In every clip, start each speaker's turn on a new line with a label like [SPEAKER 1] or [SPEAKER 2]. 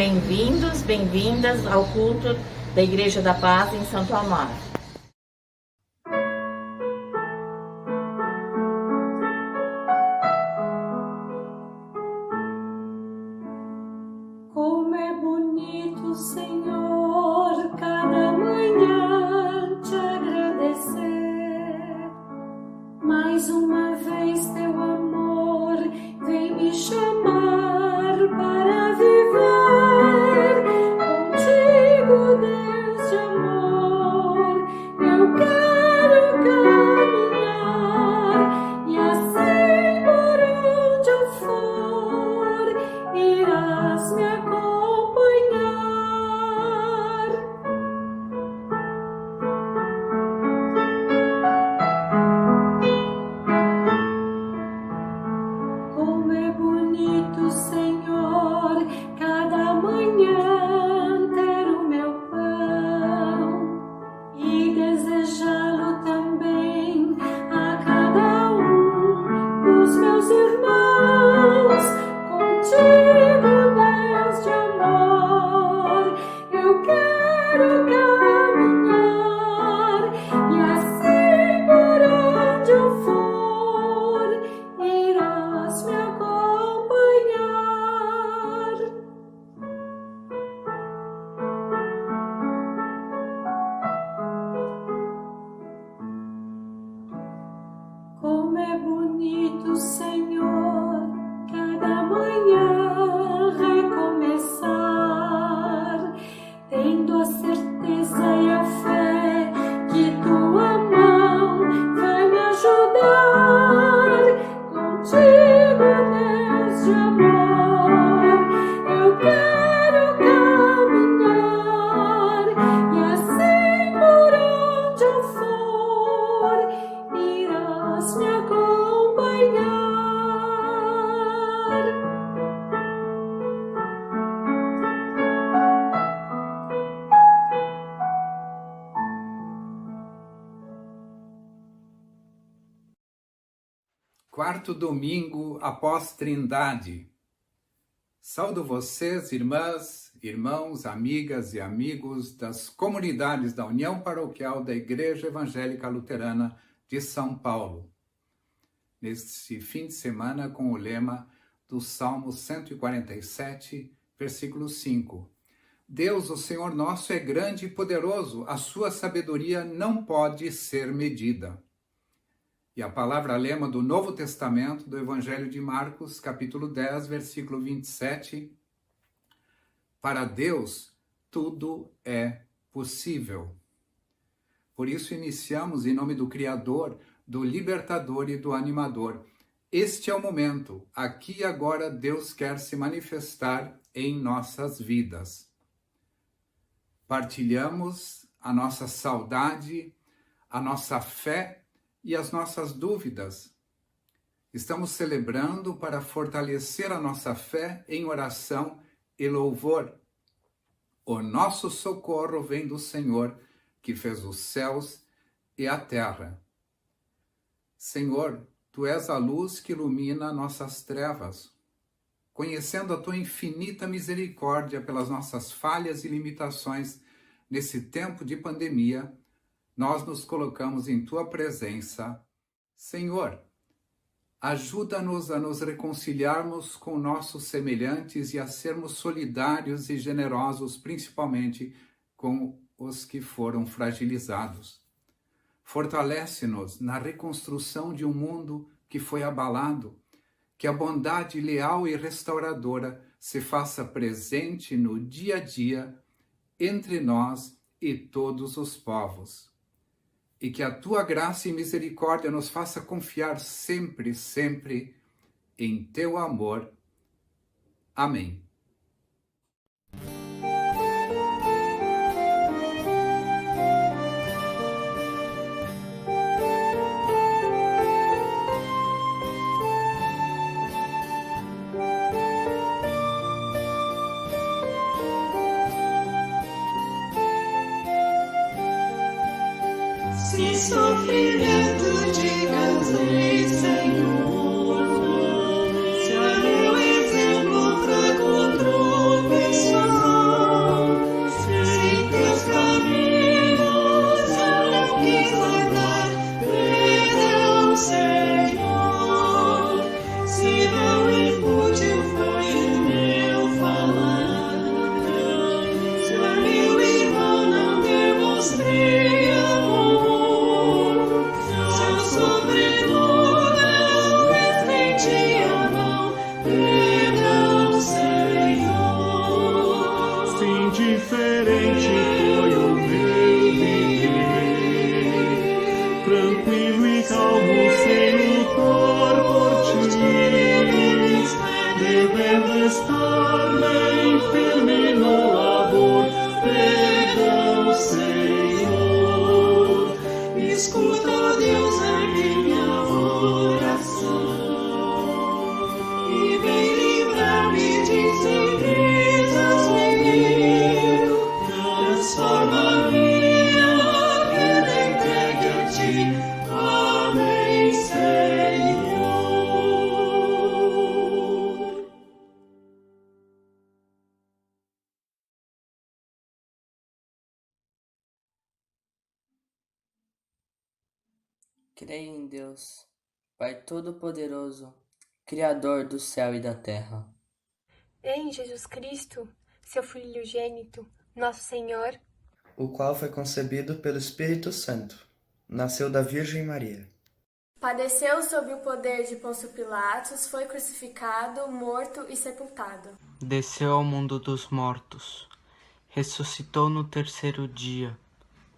[SPEAKER 1] bem-vindos, bem-vindas ao culto da Igreja da Paz em Santo Amaro.
[SPEAKER 2] Como é bonito, Senhor, cada manhã te agradecer. Mais uma vez teu amor vem me chamar para viver contigo, Deus de amor. Eu quero caminhar e assim por onde eu for irás me acompanhar. Como é bonito, Senhor, cada manhã ter o meu pão e desejá-lo também a cada dos meus irmãos. Contigo, Deus de amor, eu quero caminhar e assim por onde eu for irás me acompanhar. Como é bonito, Senhor, cada manhã recomeçar, tendo a certeza e a fé que tua mão vai me ajudar. Contigo, Deus de amor, eu quero caminhar e assim por onde eu for irás me acompanhar.
[SPEAKER 3] Quarto domingo após Trindade. Saúdo vocês, irmãs, irmãos, amigas e amigos das comunidades da União Paroquial da Igreja Evangélica Luterana de São Paulo. Neste fim de semana com o lema do Salmo 147, versículo 5. Deus, o Senhor nosso, é grande e poderoso, a sua sabedoria não pode ser medida. E a palavra lema do Novo Testamento, do Evangelho de Marcos, capítulo 10, versículo 27. Para Deus, tudo é possível. Por isso iniciamos em nome do Criador, do Libertador e do Animador. Este é o momento, aqui e agora Deus quer se manifestar em nossas vidas. Partilhamos a nossa saudade, a nossa fé e as nossas dúvidas. Estamos celebrando para fortalecer a nossa fé em oração e louvor. O nosso socorro vem do Senhor, que fez os céus e a terra. Senhor, Tu és a luz que ilumina nossas trevas. Conhecendo a Tua infinita misericórdia pelas nossas falhas e limitações nesse tempo de pandemia, nós nos colocamos em Tua presença. Senhor, ajuda-nos a nos reconciliarmos com nossos semelhantes e a sermos solidários e generosos, principalmente com os que foram fragilizados. Fortalece-nos na reconstrução de um mundo que foi abalado, que a bondade leal e restauradora se faça presente no dia a dia, entre nós e todos os povos. E que a Tua graça e misericórdia nos faça confiar sempre, sempre em Teu amor. Amém.
[SPEAKER 2] Se sofrimento te causei, Senhor, se a meu exemplo fraco tropeçar,
[SPEAKER 4] Creio em Deus, Pai Todo-Poderoso, Criador do céu e da terra.
[SPEAKER 5] Em Jesus Cristo, seu Filho gênito, nosso Senhor,
[SPEAKER 6] o qual foi concebido pelo Espírito Santo, nasceu da Virgem Maria.
[SPEAKER 7] Padeceu sob o poder de Pôncio Pilatos, foi crucificado, morto e sepultado.
[SPEAKER 8] Desceu ao mundo dos mortos, ressuscitou no terceiro dia,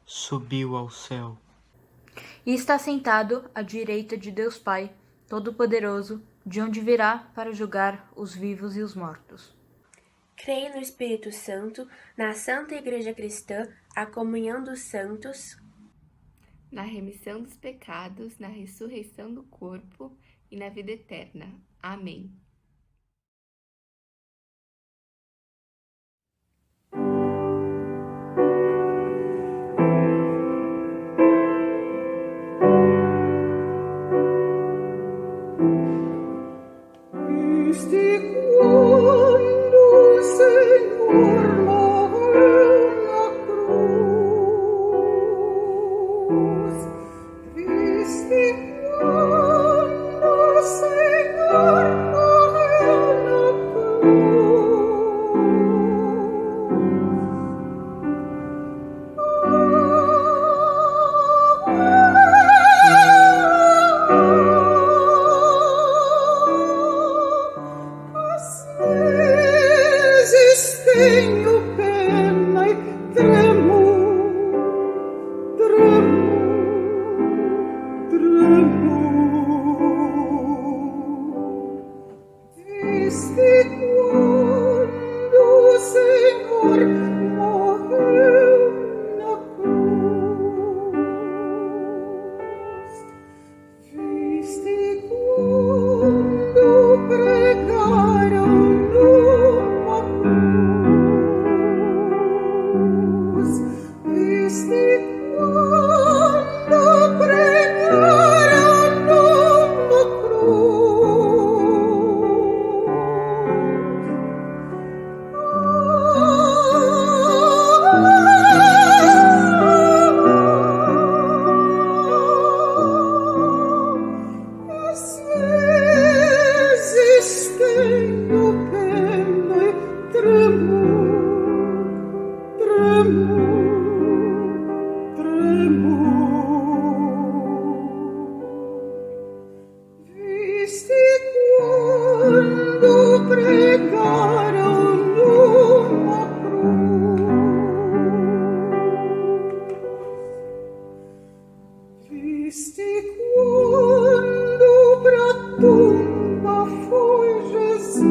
[SPEAKER 8] subiu ao céu.
[SPEAKER 9] E está sentado à direita de Deus Pai, Todo-Poderoso, de onde virá para julgar os vivos e os mortos.
[SPEAKER 5] creio no Espírito Santo, na Santa Igreja Cristã, a comunhão dos santos,
[SPEAKER 10] na remissão dos pecados, na ressurreição do corpo e na vida eterna. Amém.
[SPEAKER 2] Desde quando o Senhor morreu na cruz, desde quando o Senhor morreu na tenho pena e tremo, desde quando o Senhor morreu na cruz, desde quando pregaram numa cruz, desde quando pregaram numa Às vezes tenho pena e tremo, desde quando pregaram numa cruz, desde quando pra tumba foi Jesus,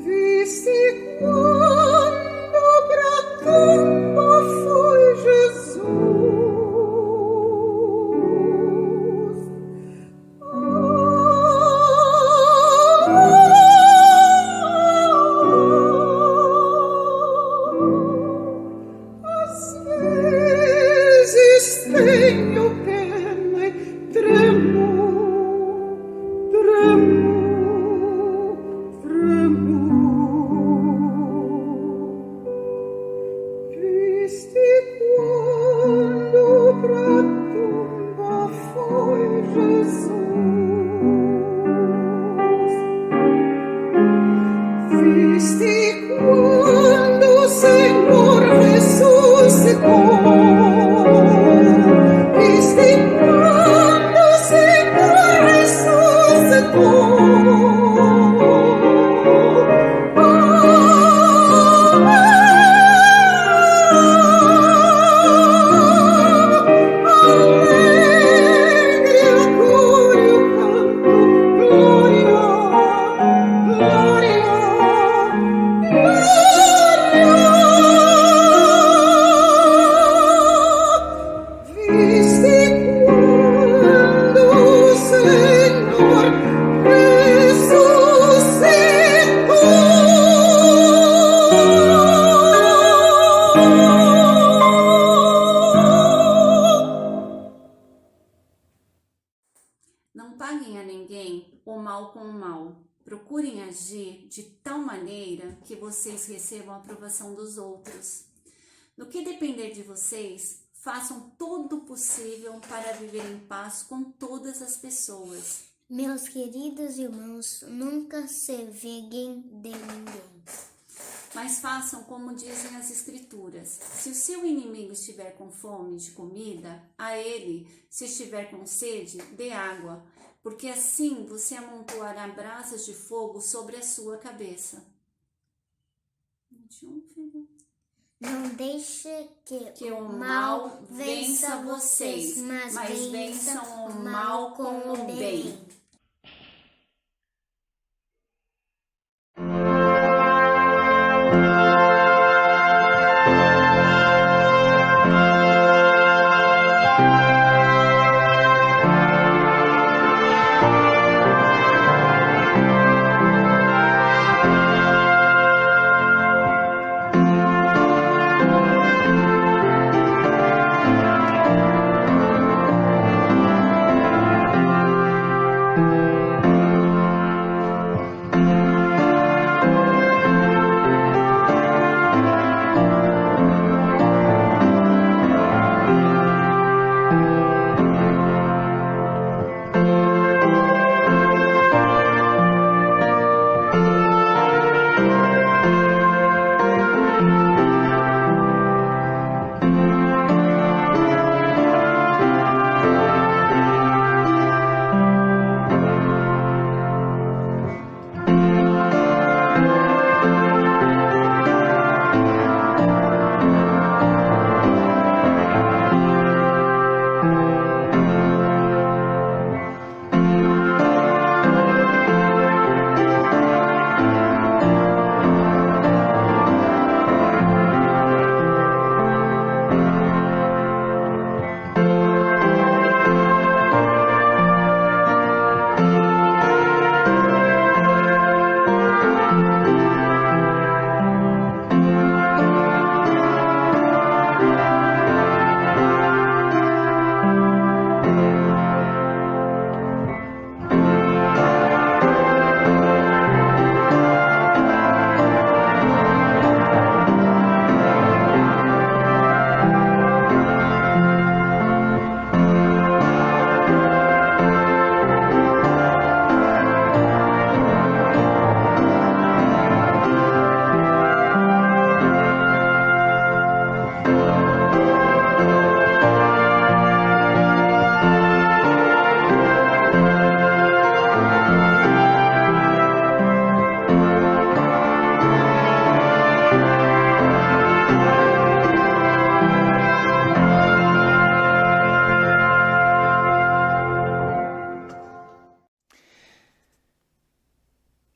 [SPEAKER 2] desde quando pra tumba foi Jesus. Às vezes tenho pena e tremo, desde quando pra tumba foi Jesus, desde quando o Senhor ressuscitou, desde quando o Senhor alegre agora eu canto glória, glória, desde quando o Senhor ressuscitou.
[SPEAKER 11] Não paguem a ninguém o mal com o mal. Procurem agir de tal maneira que vocês recebam a aprovação dos outros. No que depender de vocês, Façam todo o possível para viver em paz com todas as pessoas.
[SPEAKER 12] Meus queridos irmãos, nunca se vinguem de ninguém.
[SPEAKER 11] Mas façam como dizem as Escrituras. Se o seu inimigo estiver com fome de comida, a ele, se estiver com sede, dê água, porque assim você amontoará brasas de fogo sobre a sua cabeça. 21, filho.
[SPEAKER 12] Não deixe
[SPEAKER 11] Que o mal vença vocês, mas vençam o mal com o bem.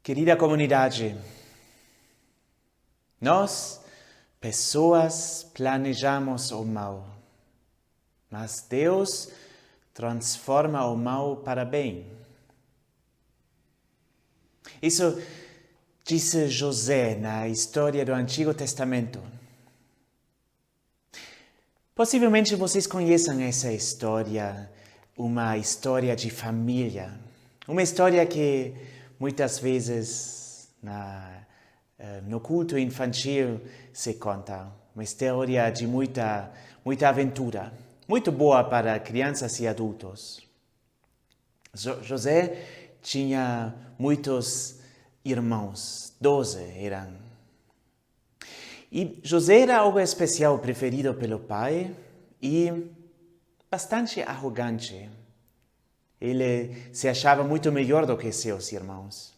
[SPEAKER 13] Querida comunidade, nós, pessoas, planejamos o mal, mas Deus transforma o mal para bem. Isso disse José na história do Antigo Testamento. Possivelmente vocês conhecem essa história, uma história de família, uma história que muitas vezes no culto infantil se conta, uma história de muita aventura, muito boa para crianças e adultos. José tinha muitos irmãos, 12 eram. E José era algo especial, preferido pelo pai e bastante arrogante. Ele se achava muito melhor do que seus irmãos.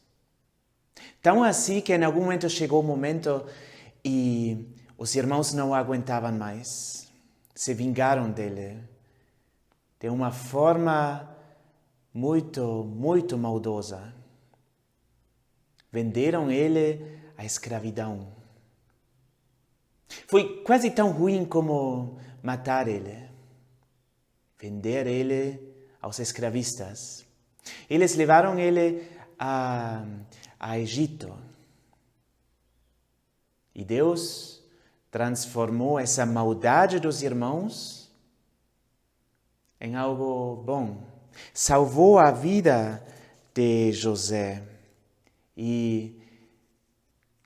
[SPEAKER 13] Tão assim que em algum momento chegou o momento e os irmãos não aguentavam mais. Se vingaram dele de uma forma muito maldosa. Venderam ele à escravidão. Foi quase tão ruim como matar ele. Vender ele aos escravistas. Eles levaram ele a Egito. E Deus transformou essa maldade dos irmãos em algo bom. Salvou a vida de José e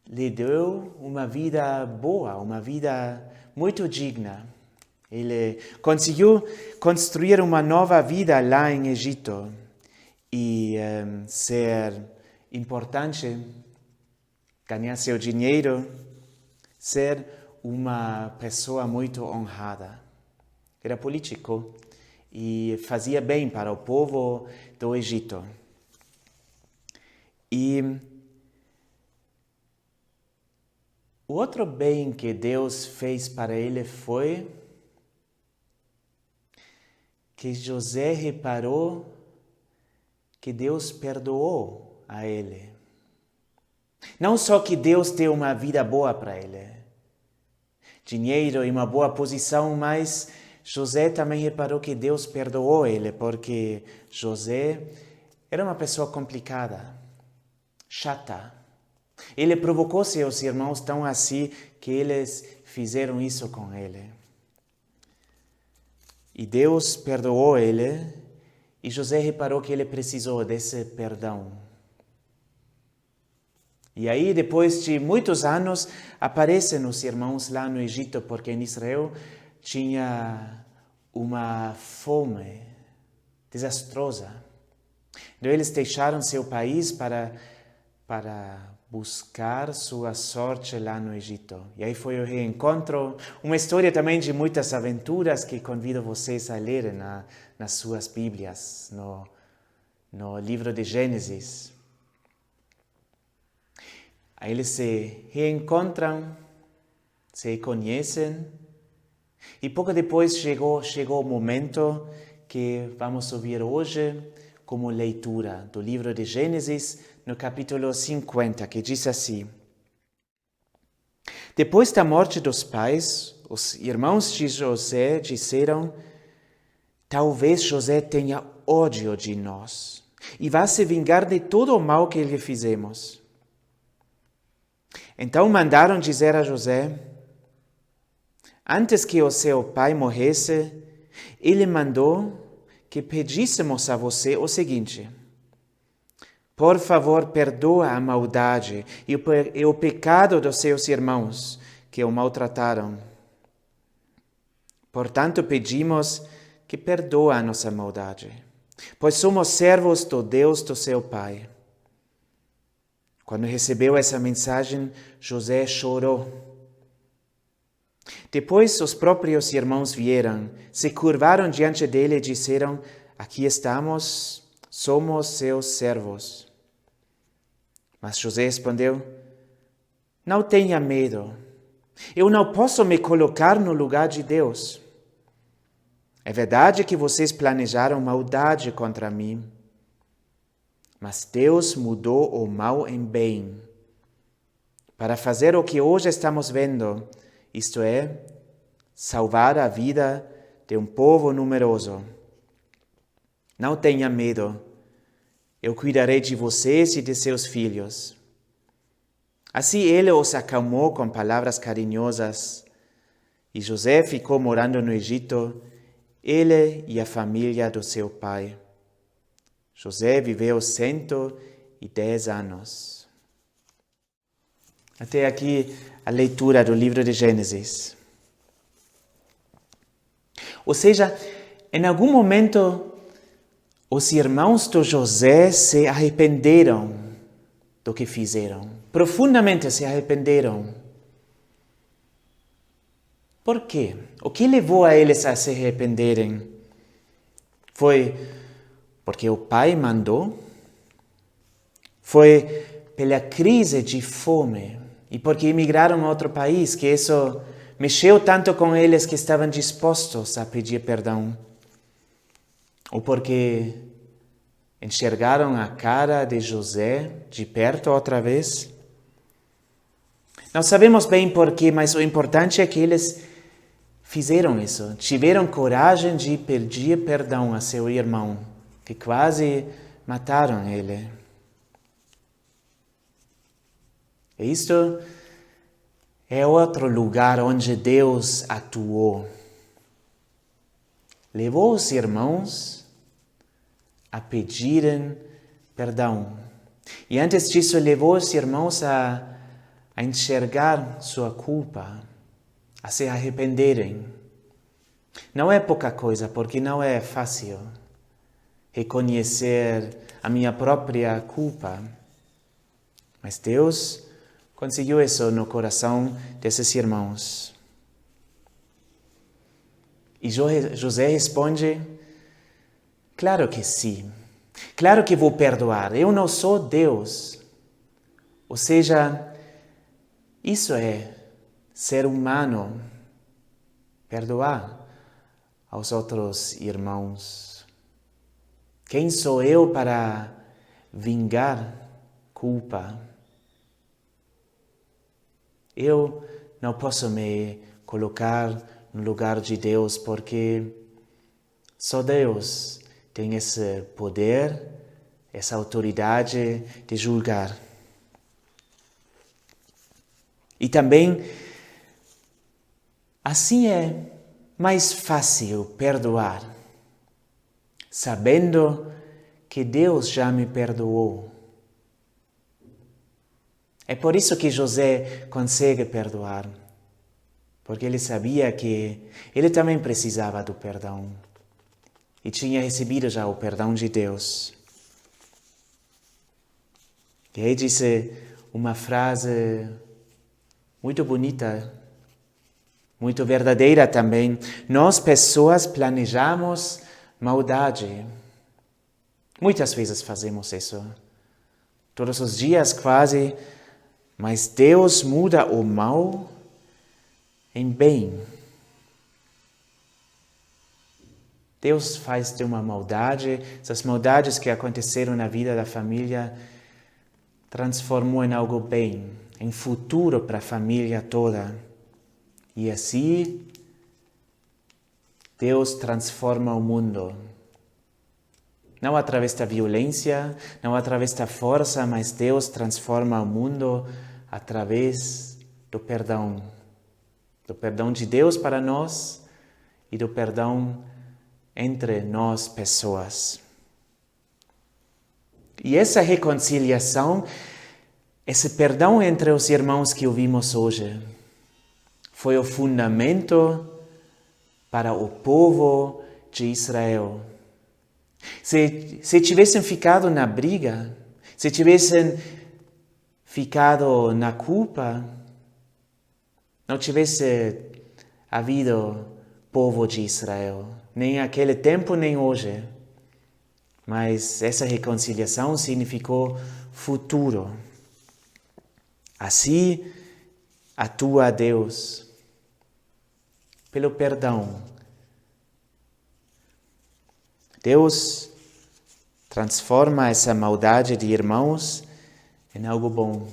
[SPEAKER 13] lhe deu uma vida boa, uma vida muito digna. Ele conseguiu construir uma nova vida lá em Egito e ser importante, ganhar seu dinheiro, ser uma pessoa muito honrada. Era político e fazia bem para o povo do Egito. E o outro bem que Deus fez para ele foi que José reparou que Deus perdoou a ele. Não só que Deus deu uma vida boa para ele, dinheiro e uma boa posição, mas José também reparou que Deus perdoou ele, porque José era uma pessoa complicada, chata. Ele provocou seus irmãos tão assim que eles fizeram isso com ele. E Deus perdoou ele, e José reparou que ele precisou desse perdão. E aí, depois de muitos anos, aparecem os irmãos lá no Egito, porque em Israel tinha uma fome desastrosa. Então, eles deixaram seu país para buscar sua sorte lá no Egito. E aí foi o reencontro, uma história também de muitas aventuras que convido vocês a lerem nas suas Bíblias, no livro de Gênesis. Aí eles se reencontram, se conhecem, e pouco depois chegou o momento que vamos ouvir hoje como leitura do livro de Gênesis, no capítulo 50, que diz assim: Depois da morte dos pais, os irmãos de José disseram: Talvez José tenha ódio de nós e vá se vingar de todo o mal que lhe fizemos. Então mandaram dizer a José: Antes que o seu pai morresse, ele mandou que pedíssemos a você o seguinte: Por favor, perdoa a maldade e o pecado dos seus irmãos que o maltrataram. Portanto, pedimos que perdoa a nossa maldade, pois somos servos do Deus do seu pai. Quando recebeu essa mensagem, José chorou. Depois os próprios irmãos vieram, se curvaram diante dele e disseram: Aqui estamos, somos seus servos. Mas José respondeu: Não tenha medo, eu não posso me colocar no lugar de Deus. É verdade que vocês planejaram maldade contra mim, mas Deus mudou o mal em bem, para fazer o que hoje estamos vendo, isto é, salvar a vida de um povo numeroso. Não tenha medo, eu cuidarei de vocês e de seus filhos. Assim ele os acalmou com palavras carinhosas, e José ficou morando no Egito, ele e a família do seu pai. José viveu 110 anos. Até aqui a leitura do livro de Gênesis. Ou seja, em algum momento, os irmãos de José se arrependeram do que fizeram. Profundamente se arrependeram. Por quê? O que levou a eles a se arrependerem? Foi porque o pai mandou? Foi pela crise de fome e porque emigraram a outro país, que isso mexeu tanto com eles que estavam dispostos a pedir perdão? Ou porque enxergaram a cara de José de perto outra vez? Não sabemos bem porquê, mas o importante é que eles fizeram isso, tiveram coragem de pedir perdão a seu irmão, que quase mataram ele. E isto é outro lugar onde Deus atuou. Levou os irmãos a pedirem perdão. E antes disso, levou os irmãos a enxergar sua culpa, a se arrependerem. Não é pouca coisa, porque não é fácil reconhecer a minha própria culpa. Mas Deus conseguiu isso no coração desses irmãos. E José responde, claro que sim. Claro que vou perdoar. Eu não sou Deus. Ou seja, isso é ser humano. Perdoar aos outros irmãos. Quem sou eu para vingar culpa? Eu não posso me colocar no lugar de Deus, porque só Deus tem esse poder, essa autoridade de julgar. E também, assim é mais fácil perdoar, sabendo que Deus já me perdoou. É por isso que José consegue perdoar, porque ele sabia que ele também precisava do perdão e tinha recebido já o perdão de Deus. E aí disse uma frase muito bonita, muito verdadeira também. Nós, pessoas, planejamos maldade. Muitas vezes fazemos isso. Todos os dias quase. Mas Deus muda o mal em bem. Deus faz de uma maldade, essas maldades que aconteceram na vida da família, transformou em algo bem, em futuro para a família toda. E assim, Deus transforma o mundo. Não através da violência, não através da força, mas Deus transforma o mundo através do perdão. Do perdão de Deus para nós e do perdão entre nós, pessoas. E essa reconciliação, esse perdão entre os irmãos que ouvimos hoje, foi o fundamento para o povo de Israel. Se tivessem ficado na briga, se tivessem ficado na culpa, não tivesse havido povo de Israel, nem naquele tempo, nem hoje. Mas essa reconciliação significou futuro. Assim atua Deus pelo perdão. Deus transforma essa maldade de irmãos em algo bom.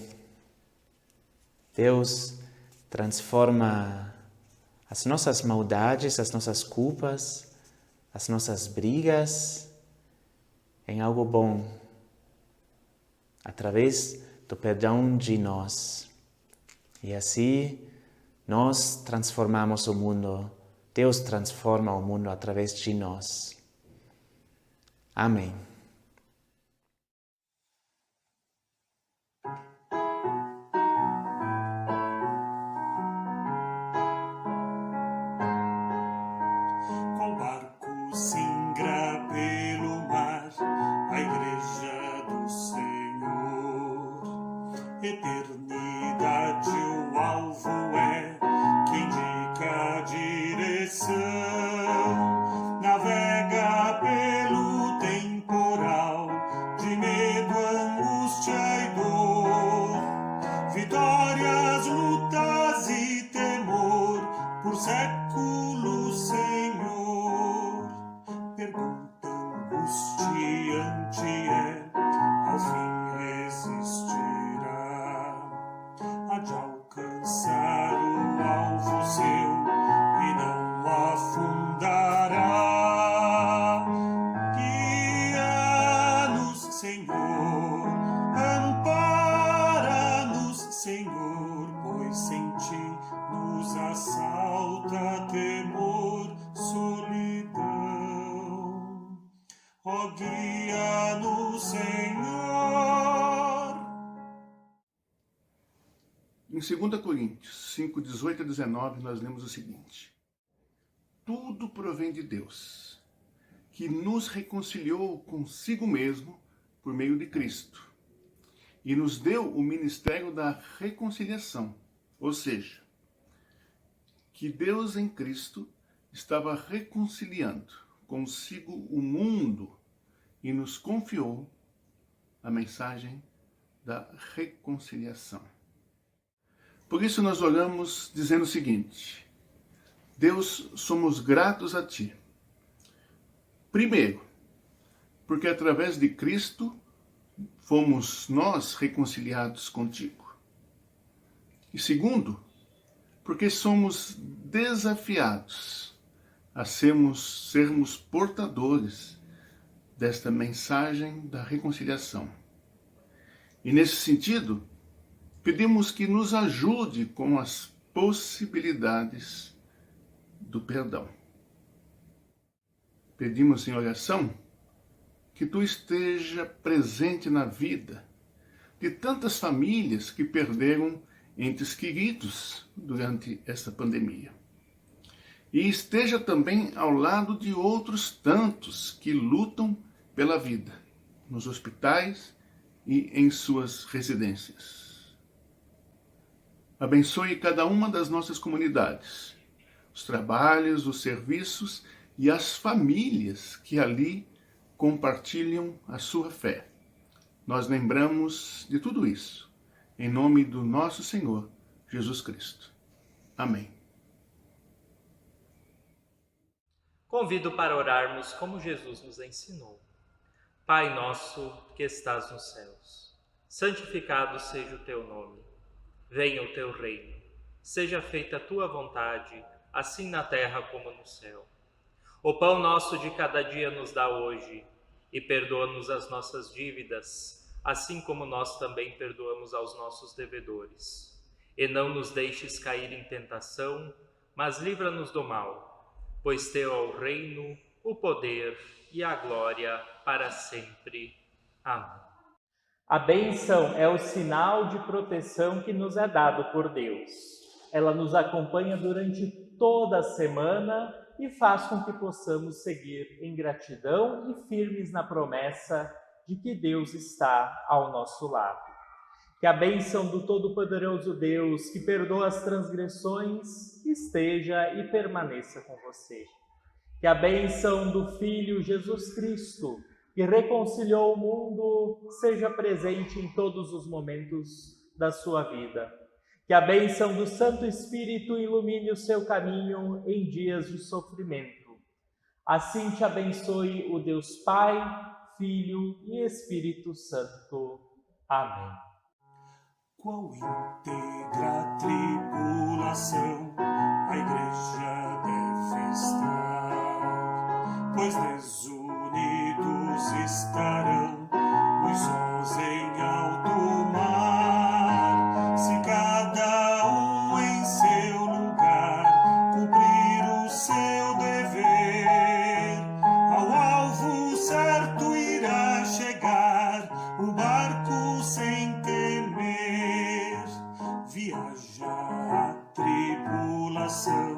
[SPEAKER 13] Deus transforma as nossas maldades, as nossas culpas, as nossas brigas em algo bom, através do perdão de nós. E assim nós transformamos o mundo. Deus transforma o mundo através de nós. Amém.
[SPEAKER 2] Com barco singra pelo mar, a igreja do Senhor. Eternidade o alvo é, que indica a direção. Navega pelo temporal, de medo, angústia e dor. Vitórias, lutas e temor, por séculos, Senhor. Pergunta angustiante é, ao fim resistirá. Há de alcançar o alvo seu e não afundará. Guia-nos, Senhor, ampara-nos, Senhor, pois sem ti nos assalta temor, solidão. Ó, guia-nos, Senhor.
[SPEAKER 14] Em 2 Coríntios 5, 18 a 19, nós lemos o seguinte: tudo provém de Deus, que nos reconciliou consigo mesmo por meio de Cristo e nos deu o ministério da reconciliação, ou seja, que Deus em Cristo estava reconciliando consigo o mundo e nos confiou a mensagem da reconciliação. Por isso nós oramos dizendo o seguinte: Deus, somos gratos a Ti. Primeiro, porque através de Cristo fomos nós reconciliados contigo. E segundo, porque somos desafiados a sermos portadores desta mensagem da reconciliação. E nesse sentido, pedimos que nos ajude com as possibilidades do perdão. Pedimos em oração que Tu esteja presente na vida de tantas famílias que perderam entes queridos durante esta pandemia. E esteja também ao lado de outros tantos que lutam pela vida, nos hospitais e em suas residências. Abençoe cada uma das nossas comunidades, os trabalhos, os serviços e as famílias que ali compartilham a sua fé. Nós lembramos de tudo isso, em nome do nosso Senhor Jesus Cristo. Amém.
[SPEAKER 15] Convido para orarmos como Jesus nos ensinou. Pai nosso que estás nos céus, santificado seja o teu nome. Venha o teu reino. Seja feita a tua vontade, assim na terra como no céu. O pão nosso de cada dia nos dá hoje, e perdoa-nos as nossas dívidas, assim como nós também perdoamos aos nossos devedores. E não nos deixes cair em tentação, mas livra-nos do mal, pois teu é o reino, o poder e a glória para sempre. Amém.
[SPEAKER 16] A bênção é o sinal de proteção que nos é dado por Deus. Ela nos acompanha durante toda a semana e faz com que possamos seguir em gratidão e firmes na promessa de que Deus está ao nosso lado. Que a bênção do Todo-Poderoso Deus, que perdoa as transgressões, esteja e permaneça com você. Que a bênção do Filho Jesus Cristo, que reconciliou o mundo, seja presente em todos os momentos da sua vida. Que a bênção do Santo Espírito ilumine o seu caminho em dias de sofrimento. Assim te abençoe o Deus Pai, Filho e Espírito Santo. Amém.
[SPEAKER 2] Qual íntegra tribulação a Igreja deve estar, pois desunidos estarão os sós em alto mar, se cada um em seu lugar cumprir o seu dever, ao alvo certo irá chegar o barco sem temer. Viaja a tribulação